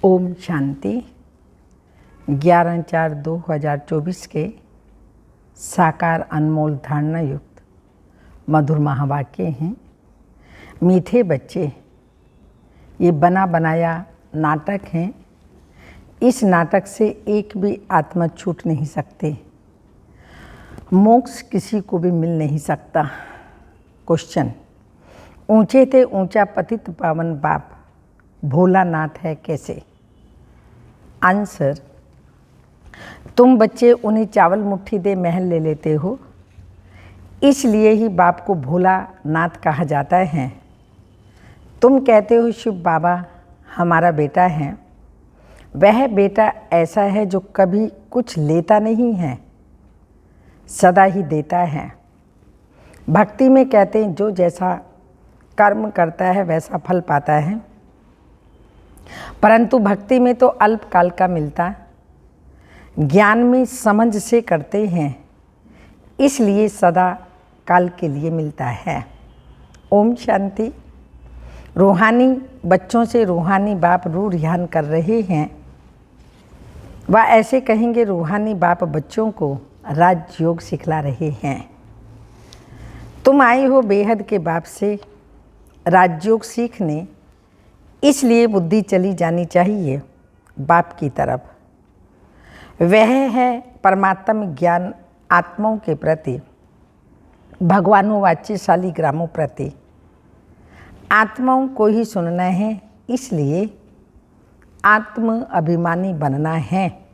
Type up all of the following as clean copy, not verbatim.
ओम शांति। 11/4/2024 के साकार अनमोल धारणा युक्त मधुर महावाक्य हैं। मीठे बच्चे, ये बना बनाया नाटक हैं। इस नाटक से एक भी आत्मा छूट नहीं सकते। मोक्ष किसी को भी मिल नहीं सकता। क्वेश्चन: ऊंचे थे ऊंचा पतित पावन बाप भोलानाथ है कैसे? आंसर: तुम बच्चे उन्हें चावल मुट्ठी दे महल ले लेते हो, इसलिए ही बाप को भोलानाथ कहा जाता है। तुम कहते हो शिव बाबा हमारा बेटा है। वह बेटा ऐसा है जो कभी कुछ लेता नहीं है, सदा ही देता है। भक्ति में कहते हैं जो जैसा कर्म करता है वैसा फल पाता है, परंतु भक्ति में तो अल्पकाल का मिलता। ज्ञान में समझ से करते हैं, इसलिए सदा काल के लिए मिलता है। ओम शांति। रूहानी बच्चों से रूहानी बाप रूढ़ियान कर रहे हैं। वह ऐसे कहेंगे रूहानी बाप बच्चों को राजयोग सिखला रहे हैं। तुम आए हो बेहद के बाप से राजयोग सीखने, इसलिए बुद्धि चली जानी चाहिए बाप की तरफ। वह है परमात्म ज्ञान आत्माओं के प्रति, भगवानोवाच्य शालिग्रामों प्रति। आत्माओं को ही सुनना है, इसलिए आत्म अभिमानी बनना है।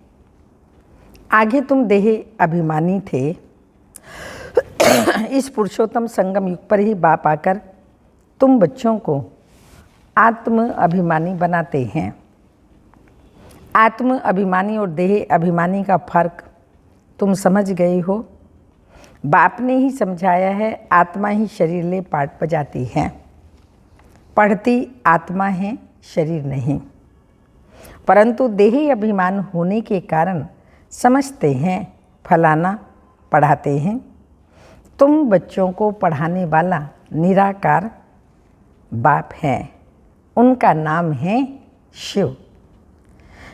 आगे तुम देह अभिमानी थे। इस पुरुषोत्तम संगम युग पर ही बाप आकर तुम बच्चों को आत्म अभिमानी बनाते हैं। आत्म अभिमानी और देह अभिमानी का फर्क तुम समझ गए हो। बाप ने ही समझाया है, आत्मा ही शरीर ले पाठ बजाती है। पढ़ती आत्मा है, शरीर नहीं। परंतु देही अभिमान होने के कारण समझते हैं फलाना पढ़ाते हैं। तुम बच्चों को पढ़ाने वाला निराकार बाप है। उनका नाम है शिव।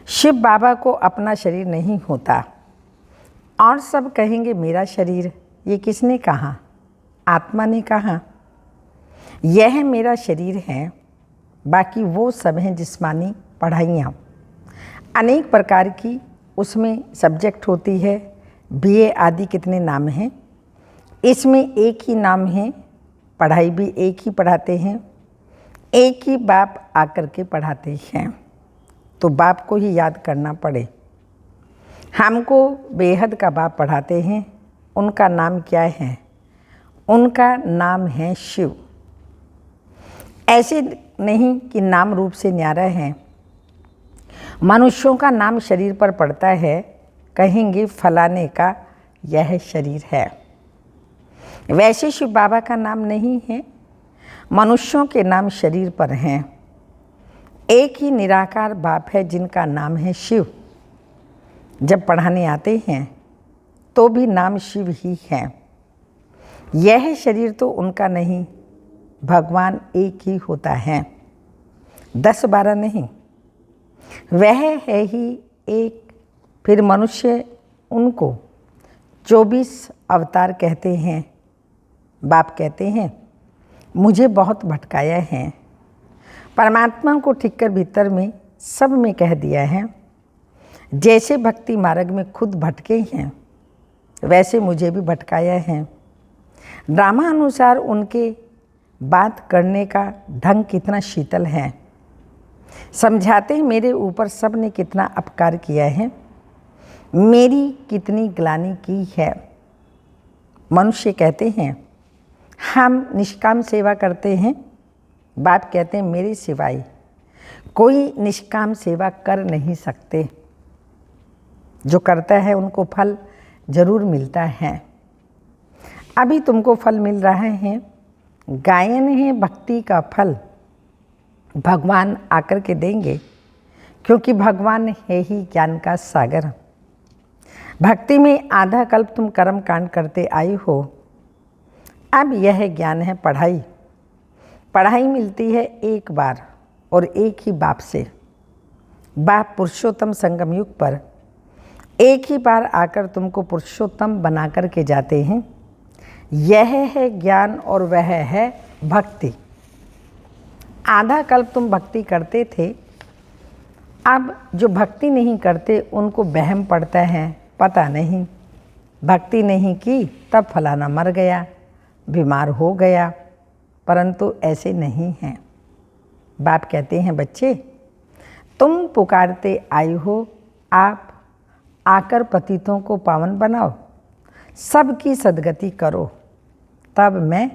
शिव बाबा को अपना शरीर नहीं होता। और सब कहेंगे मेरा शरीर। ये किसने कहा? आत्मा ने कहा यह मेरा शरीर है। बाकी वो सब हैं जिस्मानी पढ़ाइयाँ, अनेक प्रकार की उसमें सब्जेक्ट होती है। बीए आदि कितने नाम हैं, इसमें एक ही नाम है। पढ़ाई भी एक ही पढ़ाते हैं, एक ही बाप आकर के पढ़ाते हैं। तो बाप को ही याद करना पड़े। हमको बेहद का बाप पढ़ाते हैं। उनका नाम क्या है? उनका नाम है शिव। ऐसे नहीं कि नाम रूप से न्यारा है। मनुष्यों का नाम शरीर पर पड़ता है, कहेंगे फलाने का यह शरीर है। वैसे शिव बाबा का नाम नहीं है। मनुष्यों के नाम शरीर पर हैं। एक ही निराकार बाप है जिनका नाम है शिव। जब पढ़ाने आते हैं तो भी नाम शिव ही है। यह शरीर तो उनका नहीं, भगवान एक ही होता है, 10-12 नहीं। वह है ही एक। फिर मनुष्य उनको 24 अवतार कहते हैं। बाप कहते हैं मुझे बहुत भटकाया है। परमात्मा को ठीक कर भीतर में सब में कह दिया है। जैसे भक्ति मार्ग में खुद भटके हैं, वैसे मुझे भी भटकाया है। ड्रामा अनुसार उनके बात करने का ढंग कितना शीतल है। समझाते हैं मेरे ऊपर सब ने कितना अपकार किया है, मेरी कितनी ग्लानि की है। मनुष्य कहते हैं हम निष्काम सेवा करते हैं। बाप कहते हैं मेरे सिवाय कोई निष्काम सेवा कर नहीं सकते। जो करता है उनको फल जरूर मिलता है। अभी तुमको फल मिल रहा है। गायन है भक्ति का फल भगवान आकर के देंगे, क्योंकि भगवान है ही ज्ञान का सागर। भक्ति में आधा कल्प तुम कर्म कांड करते आए हो। अब यह ज्ञान है पढ़ाई। पढ़ाई मिलती है एक बार और एक ही बाप से। बाप पुरुषोत्तम संगम युग पर एक ही बार आकर तुमको पुरुषोत्तम बना कर के जाते हैं। यह है ज्ञान और वह है भक्ति। आधा कल्प तुम भक्ति करते थे, अब जो भक्ति नहीं करते उनको वहम पड़ता है, पता नहीं भक्ति नहीं की तब फलाना मर गया, बीमार हो गया, परंतु ऐसे नहीं हैं। बाप कहते हैं बच्चे, तुम पुकारते आए हो, आप आकर पतितों को पावन बनाओ, सबकी सद्गति करो, तब मैं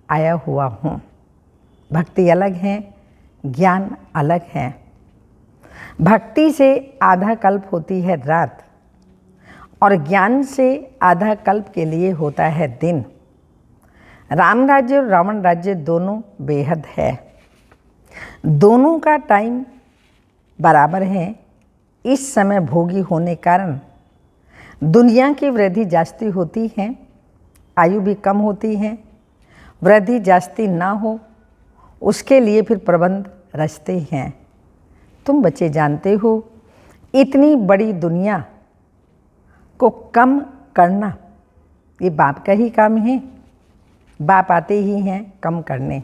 आया हुआ हूँ। भक्ति अलग है, ज्ञान अलग है। भक्ति से आधा कल्प होती है रात और ज्ञान से आधा कल्प के लिए होता है दिन। राम राज्य और रावण राज्य दोनों बेहद है, दोनों का टाइम बराबर है। इस समय भोगी होने कारण दुनिया की वृद्धि जास्ती होती है, आयु भी कम होती है। वृद्धि जास्ती ना हो उसके लिए फिर प्रबंध रचते हैं। तुम बच्चे जानते हो, इतनी बड़ी दुनिया को कम करना ये बाप का ही काम है। बाप आते ही हैं कम करने,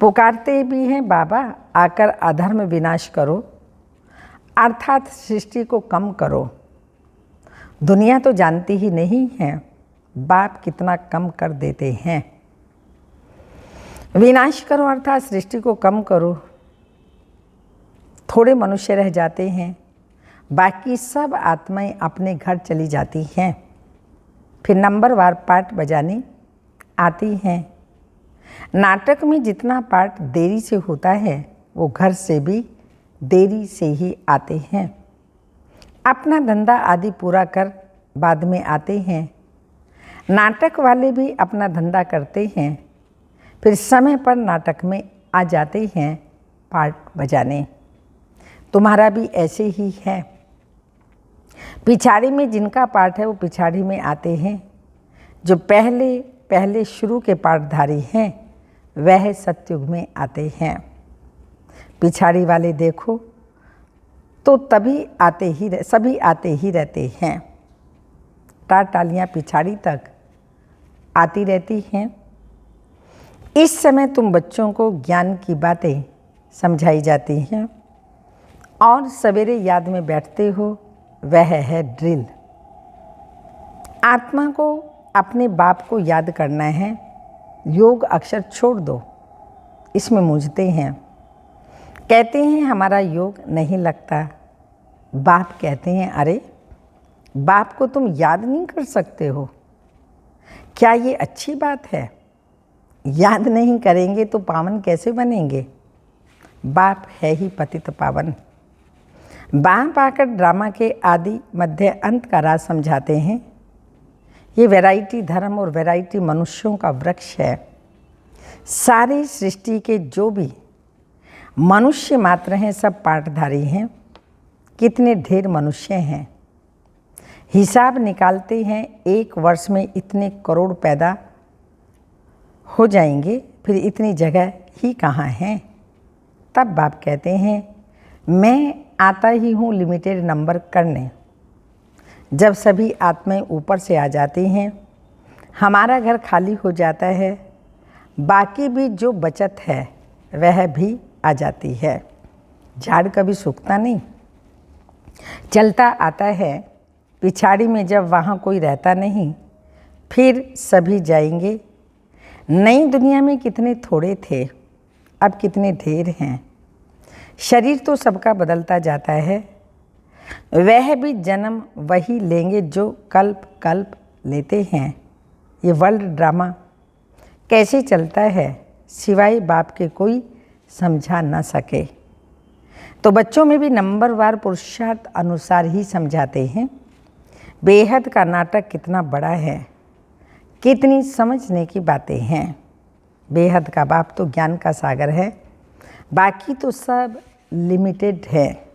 पुकारते भी हैं बाबा आकर अधर्म विनाश करो, अर्थात सृष्टि को कम करो। दुनिया तो जानती ही नहीं है बाप कितना कम कर देते हैं। विनाश करो अर्थात सृष्टि को कम करो। थोड़े मनुष्य रह जाते हैं, बाकी सब आत्माएं अपने घर चली जाती हैं। फिर नंबरवार पार्ट बजाने आती हैं। नाटक में जितना पार्ट देरी से होता है वो घर से भी देरी से ही आते हैं। अपना धंधा आदि पूरा कर बाद में आते हैं। नाटक वाले भी अपना धंधा करते हैं, फिर समय पर नाटक में आ जाते हैं पार्ट बजाने। तुम्हारा भी ऐसे ही है। पिछाड़ी में जिनका पार्ट है वो पिछाड़ी में आते हैं। जो पहले पहले शुरू के पार्टधारी हैं वह सतयुग में आते हैं। पिछाड़ी वाले देखो तो तभी आते ही सभी आते ही रहते हैं। तालियां पिछाड़ी तक आती रहती हैं। इस समय तुम बच्चों को ज्ञान की बातें समझाई जाती हैं और सवेरे याद में बैठते हो, वह है ड्रिल। आत्मा को अपने बाप को याद करना है। योग अक्षर छोड़ दो, इसमें मूझते हैं। कहते हैं हमारा योग नहीं लगता। बाप कहते हैं अरे बाप को तुम याद नहीं कर सकते हो, क्या ये अच्छी बात है? याद नहीं करेंगे तो पावन कैसे बनेंगे? बाप है ही पतित पावन। बाप आकर ड्रामा के आदि मध्य अंत का राज समझाते हैं। ये वैरायटी धर्म और वैरायटी मनुष्यों का वृक्ष है। सारी सृष्टि के जो भी मनुष्य मात्र हैं सब पाठधारी हैं। कितने ढेर मनुष्य हैं, हिसाब निकालते हैं। एक वर्ष में इतने करोड़ पैदा हो जाएंगे, फिर इतनी जगह ही कहाँ है? तब बाप कहते हैं मैं आता ही हूँ लिमिटेड नंबर करने। जब सभी आत्माएं ऊपर से आ जाती हैं, हमारा घर खाली हो जाता है, बाकी भी जो बचत है वह भी आ जाती है। झाड़ कभी सूखता नहीं, चलता आता है। पिछाड़ी में जब वहाँ कोई रहता नहीं, फिर सभी जाएंगे। नई दुनिया में कितने थोड़े थे, अब कितने ढेर हैं। शरीर तो सबका बदलता जाता है, वह भी जन्म वही लेंगे जो कल्प कल्प लेते हैं। ये वर्ल्ड ड्रामा कैसे चलता है सिवाय बाप के कोई समझा न सके। तो बच्चों में भी नंबरवार पुरुषार्थ अनुसार ही समझाते हैं। बेहद का नाटक कितना बड़ा है, कितनी समझने की बातें हैं। बेहद का बाप तो ज्ञान का सागर है, बाकी तो सब लिमिटेड है।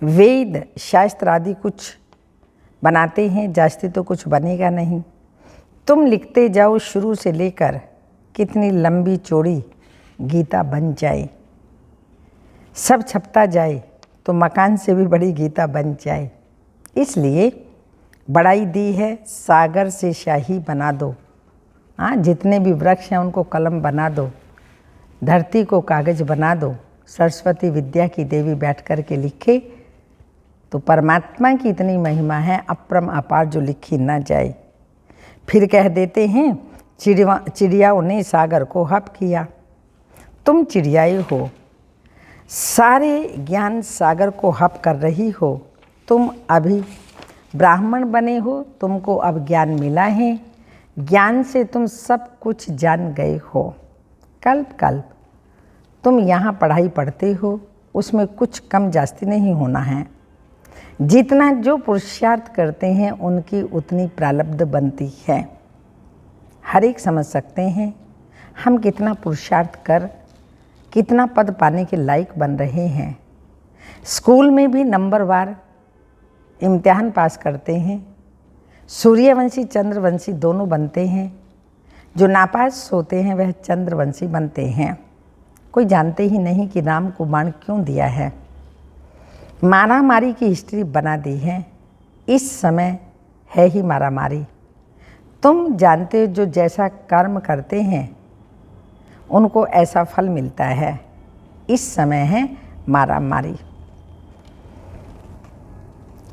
वेद शास्त्र आदि कुछ बनाते हैं, जास्ती तो कुछ बनेगा नहीं। तुम लिखते जाओ शुरू से लेकर कितनी लंबी चौड़ी गीता बन जाए, सब छपता जाए तो मकान से भी बड़ी गीता बन जाए। इसलिए बड़ाई दी है, सागर से शाही बना दो। हाँ, जितने भी वृक्ष हैं उनको कलम बना दो, धरती को कागज बना दो। सरस्वती विद्या की देवी बैठ कर के लिखे तो परमात्मा की इतनी महिमा है अपरम अपार जो लिखी ना जाए। फिर कह देते हैं चिड़ियाओं ने सागर को हप किया। तुम चिड़ियाए हो, सारे ज्ञान सागर को हप कर रही हो। तुम अभी ब्राह्मण बने हो, तुमको अब ज्ञान मिला है, ज्ञान से तुम सब कुछ जान गए हो। कल्प कल्प तुम यहाँ पढ़ाई पढ़ते हो, उसमें कुछ कम जास्ती नहीं होना है। जितना जो पुरुषार्थ करते हैं उनकी उतनी प्रारब्ध बनती है। हर एक समझ सकते हैं हम कितना पुरुषार्थ कर कितना पद पाने के लायक बन रहे हैं। स्कूल में भी नंबरवार इम्तिहान पास करते हैं, सूर्यवंशी चंद्रवंशी दोनों बनते हैं। जो नापास होते हैं वह चंद्रवंशी बनते हैं। कोई जानते ही नहीं कि राम को बाण क्यों दिया है। मारा मारी की हिस्ट्री बना दी है। इस समय है ही मारा मारी। तुम जानते हो जो जैसा कर्म करते हैं उनको ऐसा फल मिलता है। इस समय है मारा मारी।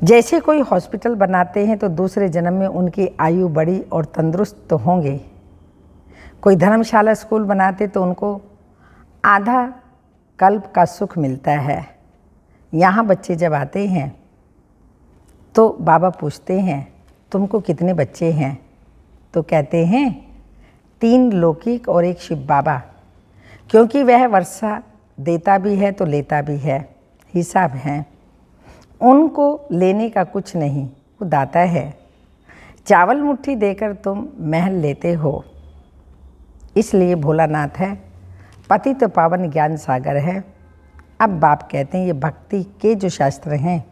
जैसे कोई हॉस्पिटल बनाते हैं तो दूसरे जन्म में उनकी आयु बड़ी और तंदुरुस्त तो होंगे। कोई धर्मशाला स्कूल बनाते तो उनको आधा कल्प का सुख मिलता है। यहाँ बच्चे जब आते हैं तो बाबा पूछते हैं तुमको कितने बच्चे हैं, तो कहते हैं 3 लौकिक और 1 शिव बाबा, क्योंकि वह वर्षा देता भी है तो लेता भी है, हिसाब है। उनको लेने का कुछ नहीं, वो दाता है। चावल मुट्ठी देकर तुम महल लेते हो। इसलिए भोलानाथ है, पतित पावन ज्ञान सागर है। अब बाप कहते हैं ये भक्ति के जो शास्त्र हैं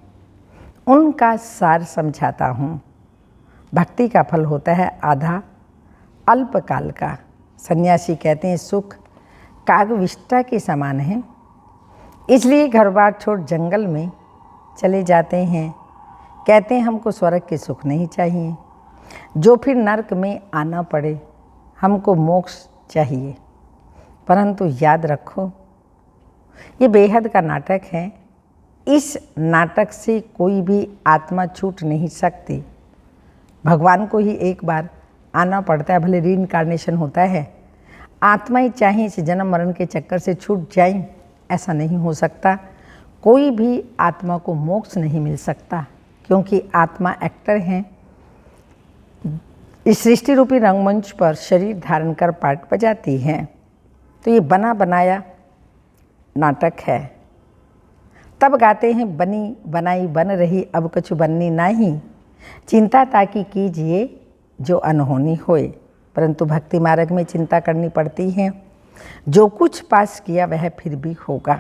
उनका सार समझाता हूँ। भक्ति का फल होता है आधा अल्पकाल का। सन्यासी कहते हैं सुख कागविष्टा के समान है, इसलिए घर बार छोड़ जंगल में चले जाते हैं। कहते हैं हमको स्वर्ग के सुख नहीं चाहिए, जो फिर नरक में आना पड़े, हमको मोक्ष चाहिए। परंतु याद रखो ये बेहद का नाटक है। इस नाटक से कोई भी आत्मा छूट नहीं सकती। भगवान को ही एक बार आना पड़ता है, भले रीइंकार्नेशन होता है। आत्मा ही चाहे इस जन्म मरण के चक्कर से छूट जाए, ऐसा नहीं हो सकता। कोई भी आत्मा को मोक्ष नहीं मिल सकता, क्योंकि आत्मा एक्टर हैं। इस सृष्टि रूपी रंगमंच पर शरीर धारण कर पार्ट बजाती हैं। तो ये बना बनाया नाटक है। तब गाते हैं बनी बनाई बन रही अब कछु बननी नहीं, चिंता ताकि कीजिए जो अनहोनी होए। परंतु भक्ति मार्ग में चिंता करनी पड़ती है। जो कुछ पास किया वह फिर भी होगा।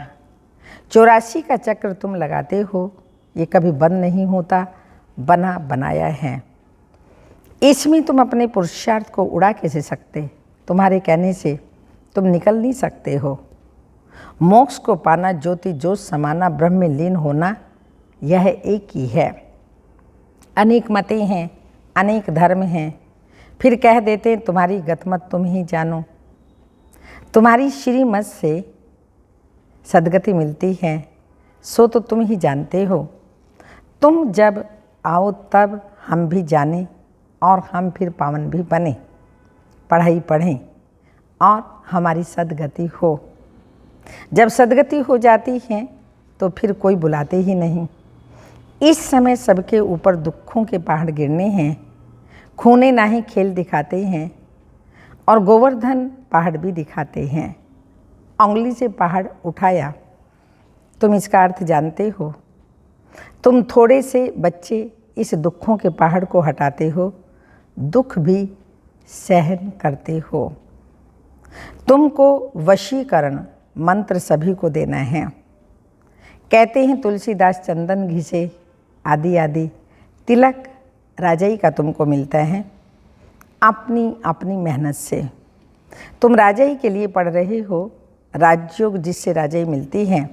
84 का चक्र तुम लगाते हो, ये कभी बंद नहीं होता, बना बनाया है। इसमें तुम अपने पुरुषार्थ को उड़ा कैसे सकते? तुम्हारे कहने से तुम निकल नहीं सकते हो। मोक्ष को पाना, ज्योति ज्योत समाना, ब्रह्म में लीन होना, यह एक ही है। अनेक मतें हैं, अनेक धर्म हैं, फिर कह देते हैं तुम्हारी गतमत तुम ही जानो। तुम्हारी श्रीमत से सदगति मिलती है सो तो तुम ही जानते हो। तुम जब आओ तब हम भी जाने और हम फिर पावन भी बने। पढ़ाई पढ़ें और हमारी सदगति हो। जब सदगति हो जाती है तो फिर कोई बुलाते ही नहीं। इस समय सबके ऊपर दुखों के पहाड़ गिरने हैं। खूने नाही खेल दिखाते हैं और गोवर्धन पहाड़ भी दिखाते हैं। उंगली से पहाड़ उठाया, तुम इसका अर्थ जानते हो। तुम थोड़े से बच्चे इस दुखों के पहाड़ को हटाते हो, दुख भी सहन करते हो। तुमको वशीकरण मंत्र सभी को देना है। कहते हैं तुलसीदास चंदन घिसे आदि आदि, तिलक राजाई का तुमको मिलता है अपनी अपनी मेहनत से। तुम राजाई के लिए पढ़ रहे हो। राजयोग जिससे राजाई मिलती है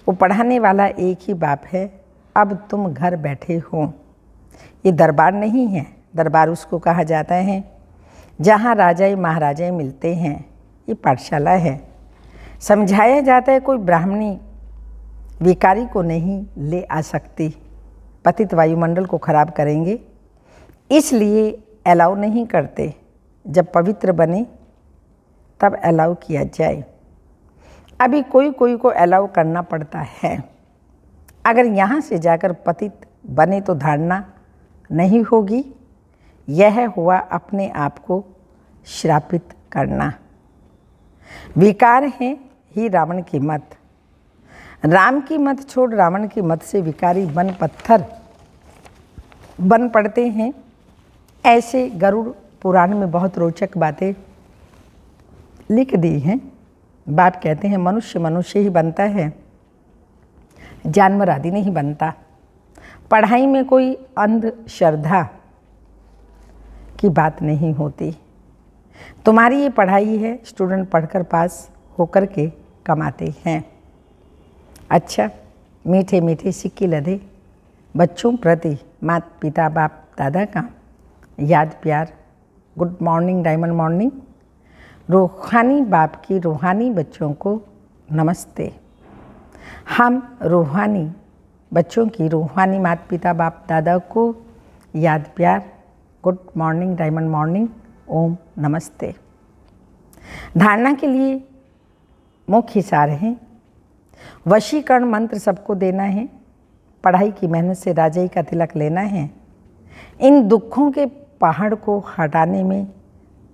वो पढ़ाने वाला एक ही बाप है। अब तुम घर बैठे हो। ये दरबार नहीं है, दरबार उसको कहा जाता है जहाँ राजाएं महाराजाएं मिलते हैं। ये पाठशाला है। समझाया जाता है कोई ब्राह्मणी विकारी को नहीं ले आ सकती, पतित वायुमंडल को खराब करेंगे, इसलिए अलाउ नहीं करते। जब पवित्र बने तब अलाउ किया जाए। अभी कोई कोई को अलाउ करना पड़ता है। अगर यहाँ से जाकर पतित बने तो धारणा नहीं होगी। यह हुआ अपने आप को श्रापित करना। विकार है ही रावण की मत। राम की मत छोड़ रावण की मत से विकारी बन पत्थर बन पड़ते हैं। ऐसे गरुड़ पुराण में बहुत रोचक बातें लिख दी हैं। बाप कहते हैं मनुष्य मनुष्य ही बनता है, जानवर आदि नहीं बनता। पढ़ाई में कोई अंधश्रद्धा की बात नहीं होती। तुम्हारी ये पढ़ाई है, स्टूडेंट पढ़कर पास होकर के कमाते हैं। अच्छा, मीठे मीठे सिक्के लदे बच्चों प्रति माता पिता बाप दादा का याद प्यार, गुड मॉर्निंग डायमंड मॉर्निंग। रूहानी बाप की रूहानी बच्चों को नमस्ते। हम रूहानी बच्चों की रूहानी माता पिता बाप दादा को याद प्यार, गुड मॉर्निंग डायमंड मॉर्निंग, ओम नमस्ते। धारणा के लिए मुख्य सार हैं। वशीकरण मंत्र सबको देना है। पढ़ाई की मेहनत से राजाई का तिलक लेना है। इन दुखों के पहाड़ को हटाने में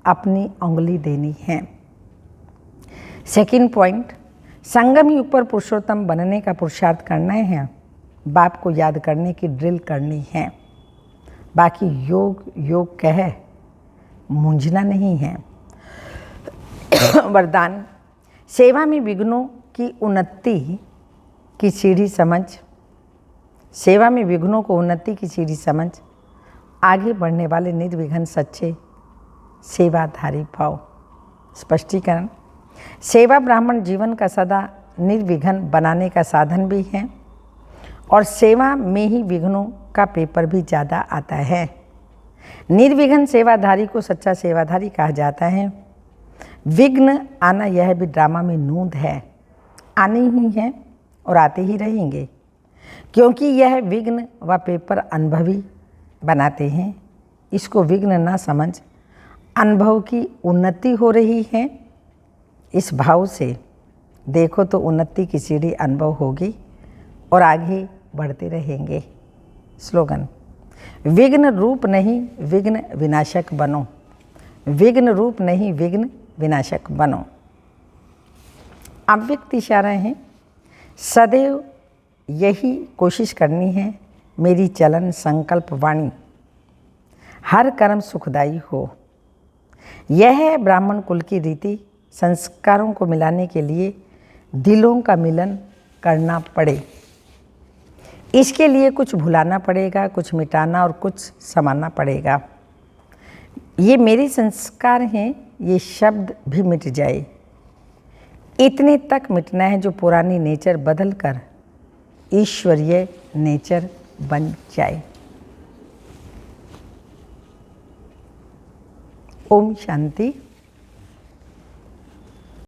अपनी उंगली देनी है। सेकंड पॉइंट, संगम युग पर पुरुषोत्तम बनने का पुरुषार्थ करना है। बाप को याद करने की ड्रिल करनी है। बाकी योग योग कह मूंझना नहीं है। वरदान, सेवा में विघ्नों की उन्नति की सीढ़ी समझ। सेवा में विघ्नों को उन्नति की सीढ़ी समझ। आगे बढ़ने वाले निर्विघ्न सच्चे सेवाधारी भाव। स्पष्टीकरण, सेवा ब्राह्मण जीवन का सदा निर्विघ्न बनाने का साधन भी है और सेवा में ही विघ्नों का पेपर भी ज़्यादा आता है। निर्विघ्न सेवाधारी को सच्चा सेवाधारी कहा जाता है। विघ्न आना यह भी ड्रामा में नूंद है। आने ही हैं और आते ही रहेंगे, क्योंकि यह विघ्न व पेपर अनुभवी बनाते हैं। इसको विघ्न ना समझ, अनुभव की उन्नति हो रही है, इस भाव से देखो तो उन्नति की सीढ़ी अनुभव होगी और आगे बढ़ते रहेंगे। स्लोगन, विघ्न रूप नहीं विघ्न विनाशक बनो। विघ्न रूप नहीं विघ्न विनाशक बनो। अव्यक्त इशारा है। सदैव यही कोशिश करनी है मेरी चलन संकल्प वाणी हर कर्म सुखदायी हो। यह है ब्राह्मण कुल की रीति। संस्कारों को मिलाने के लिए दिलों का मिलन करना पड़े। इसके लिए कुछ भुलाना पड़ेगा, कुछ मिटाना और कुछ समाना पड़ेगा। ये मेरे संस्कार हैं, ये शब्द भी मिट जाए। इतने तक मिटना है जो पुरानी नेचर बदल कर ईश्वरीय नेचर बन जाए। ओम शांति।